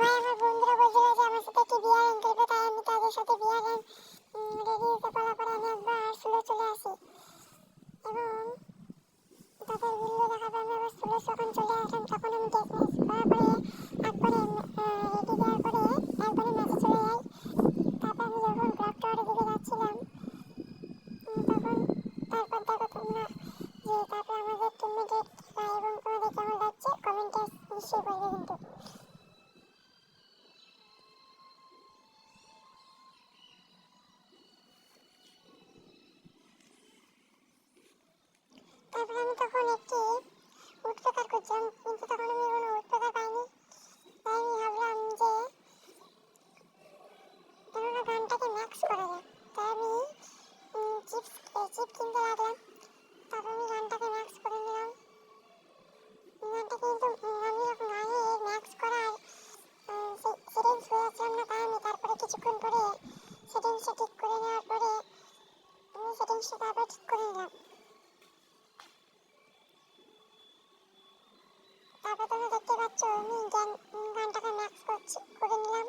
ভাই আমার বন্ধুরা বলছিল যে আমার সাথে একটি বিয়ার রান খেলবে, তাই আমি তাদের সাথে বিয়ার রান রেডি হতে পারার পরে আমি একবার স্লো চলে আসি এবং তাদের ভিডিও দেখার পর আমি আবার স্লো যখন চলে আসলাম তখন আমি টেকনিক করার পরে একবারে রেডি দেওয়ার পরে একবারে ম্যাচে চলে যাই। তারপর আমি যখন ক্লক টাওয়ারের দিকে যাচ্ছিলাম তখন তারপর দেখো তোমরা যে তারপর আমাদের টিমমেটের খেলা এবং তোমাদের কেমন লাগছে কমেন্টে নিশ্চয়ই বলবে কিন্তু। তারপর আমি তখন একটি উড পেকার করছিলাম কিন্তু তখন আমি কোনো উড পেকার পাইনি, তাই আমি ভাবলাম যে কেননা গানটাকে ম্যাক্স করা যায়, তাই আমি চিপ কিনতে লাগলাম। তারপর আমি গানটাকে ম্যাক্স করে নিলাম। গানটা কিন্তু আমি যখন গানে ম্যাক্স করার সেটিংস হয়ে যাচ্ছিলাম না, তাই আমি তারপরে কিছুক্ষণ পরে সেটিংসটা ঠিক করে নেওয়ার পরে আমি সেটিংসটা তারপর ঠিক করে নিলাম। তারপর তোমরা দেখতে পাচ্ছ আমি গানটাকে ম্যাক্স করে নিলাম।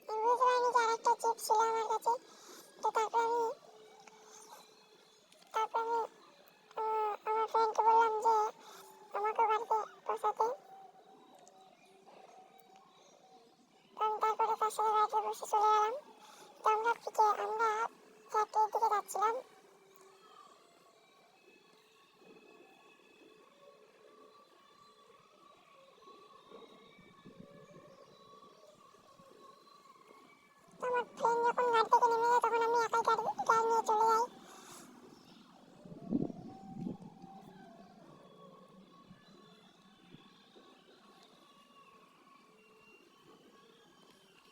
আমি বুঝতে পারিনি যে আরেকটা চিপ ছিল আমার কাছে, তো তারপর আমি আমার ফ্রেন্ডকে বললাম যে আমাকে বাড়িতে বসাতে। আমি তারপরে তার সাথে বাড়িতে বসে চলে গেলাম। তো আমরা ফ্যাক্টরির দিকে যাচ্ছিলাম। আমার ফ্রেন্ড যখন গাড়ি থেকে নেমে যায় তখন আমি একাই গাড়ি নিয়ে চলে যাই।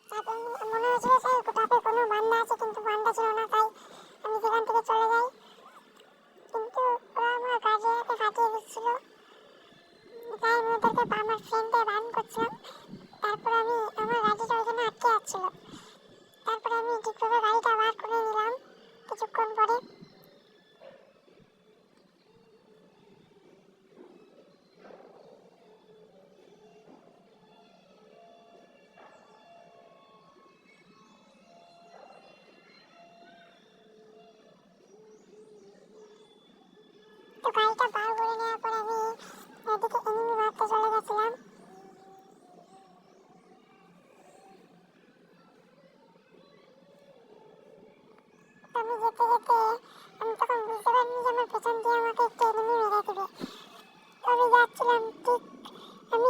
তারপর মনে হয়েছিল যে টপে কোনো বান্দা আছে, কিন্তু বান্দা ছিল না, তাই আমি সেখান থেকে চলে যাই। কিন্তু ওরা আমার গাড়িটাকে ফাটিয়ে দিচ্ছিল, তাই আমি ওদেরকে আমার ফ্রেন্ডদের বারণ করছিলাম। তারপর আমি আমার গাড়িটা ওইখানে আটকে যাচ্ছিল। তারপরে আমি ঠিকভাবে গাড়িটা বার করে নিলাম কিছুক্ষণ পরে। তো গাড়িটা বার করে নেওয়ার পর আমি এদিকে এনিমি মারতে চলে গেছিলাম। আমি যেতে যেতে আমি তখন বুঝতে পারিনি যে আমার পেছন দিয়ে আমাকে একটি এনিমি মেরে দেবে। আমি যাচ্ছিলাম ঠিক, আমি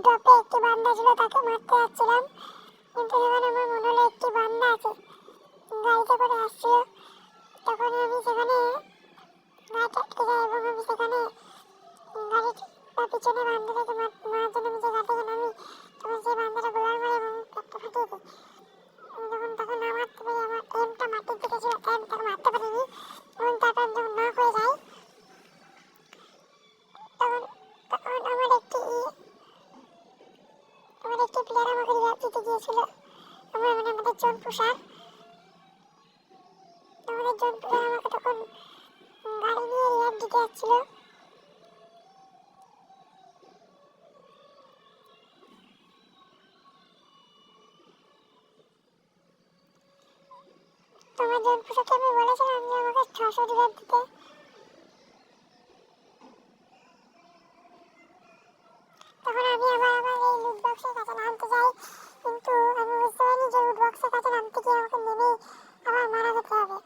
ড্রপে একটি বান্দা ছিল তাকে মারতে যাচ্ছিলাম, কিন্তু যখন আমার মনে হলো একটি বান্দা আছে গাড়িতে করে আসছিল, তখন আমি সেখানে গাড়িটা আটকে যায় এবং আমি সেখানে গাড়ির পিছনে বান্দাটাকে মারার জন্য আমি যে গাড়ি থেকে নামি তখন সেই বান্দাটা গোলার মারে এবং পেটটা ফাটিয়ে দিই। আমি তখন না মারতে পারি, আমার এমটা মাটির দিকে ছিল, তাই আমি তাকে মারতে পারিনি এবং তারপর আমি যখন নক হয়ে যাই তখন আমার একটি প্লেয়ার আমাকে রিভাইভ দিতে গিয়েছিল। আমাদের জোন পুষার আমাকে তখন গাড়ি নিয়ে রিভাইভ দিতে যাচ্ছিল। আমার জোন পুষারকে আমি বলেছিলাম যে আমাকে 600 রিভাইভ দিতে। তখন আমি আবার এই লুট বক্সের কাছে নামতে যাই, কিন্তু আমি বুঝতে পারিনি যে লুট বক্সের কাছে নামতে গিয়ে আমাকে নেমেই আবার মারা যেতে হবে।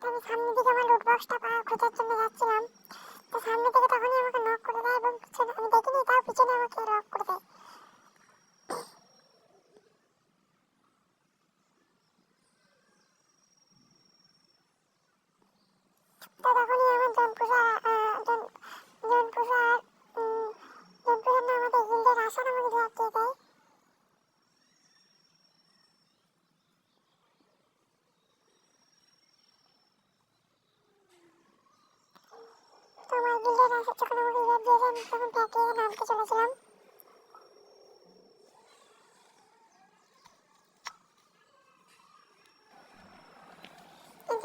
আমি সামনের দিকে আমার লুট বক্সটা খোঁজার জন্য যাচ্ছিলাম, তো সামনে থেকে তখনই আমাকে নক করে দেয় এবং পিছনে আমি দেখিনি, তাও পিছনে আমাকে নক করে দেয়। তো তখনই আমার জনপুষার না আমাদের গিল্ডের আসার আমাকে রিভাইভ দিয়ে দেয়। তো আমার গিল্ডের আসার যখন আমাকে রিভাইভ দিয়ে দেয় আমি তখন ফ্যাক্টরিতে নামতে চলেছিলাম।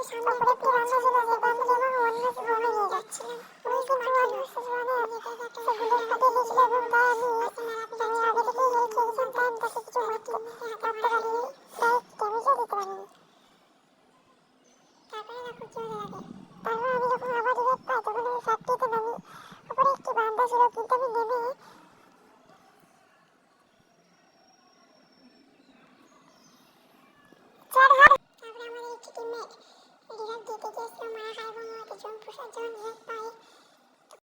সামনে উপরে একটি বান্দা ছিল, যে বান্দাটি আমাকে অন্য জীবনে নিয়ে যাচ্ছিল। আমি কিন্তু অন্য জীবনে সেগুলোর সাথে গেছিল এবং তাই আমি আগে থেকেই হেল্প চেয়েছিলাম, তাই আমি তাকে কিছু মারতে পারিনি, ডাইরেক্ট ড্যামেজও দিতে পারিনি। তারপরে দেখো কি হতে লাগে। তারপর আমি যখন আবার রিভাইভ পাই তখন আমি ফ্যাক্টরিতে নামি। উপরে একটি বান্দা ছিল কিন্তু আমি নেমে